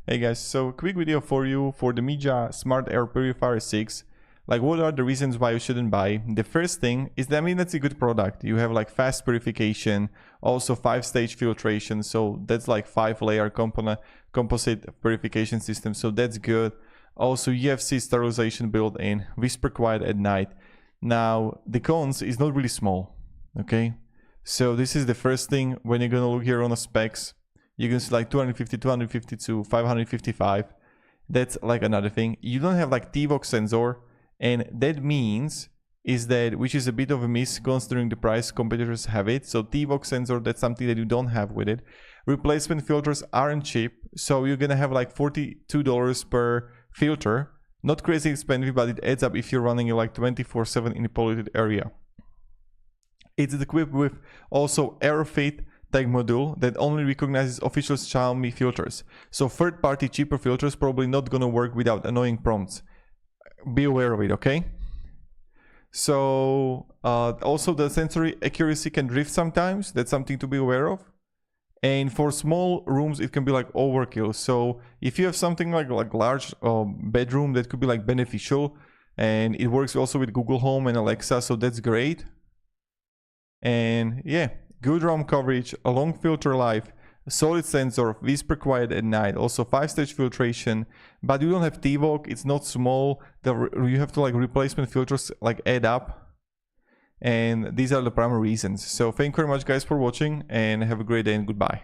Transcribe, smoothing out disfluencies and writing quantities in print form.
Hey guys, so quick video for you for the Mijia Smart Air Purifier 6. Like, what are the reasons why you shouldn't buy? The first thing is that, I mean, that's a good product. You have like fast purification, also 5-stage filtration, so that's like 5-layer composite purification system, so that's good. Also UFC sterilization built in, whisper quiet at night. Now the cons is not really small, okay? So this is the first thing. When you're gonna look here on the specs, you can see like 250, 252, 555. That's like another thing. You don't have like TVOC sensor, and that means is that, which is a bit of a miss considering the price competitors have it. So TVOC sensor, that's something that you don't have with it. Replacement filters aren't cheap, so you're gonna have like $42 per filter. Not crazy expensive, but it adds up if you're running it like 24/7 in a polluted area. It's equipped with also AirFit tag module that only recognizes official Xiaomi filters. So third-party cheaper filters probably not gonna work without annoying prompts. Be aware of it, okay? So also the sensory accuracy can drift sometimes. That's something to be aware of. And for small rooms, it can be like overkill. So if you have something like large bedroom, that could be like beneficial. And it works also with Google Home and Alexa, so that's great. And yeah, good ROM coverage, a long filter life, a solid sensor, whisper quiet at night, also 5-stage filtration, but you don't have TVOC, it's not small, you have to like replacement filters like add up, and these are the primary reasons. So thank you very much guys for watching, and have a great day and goodbye.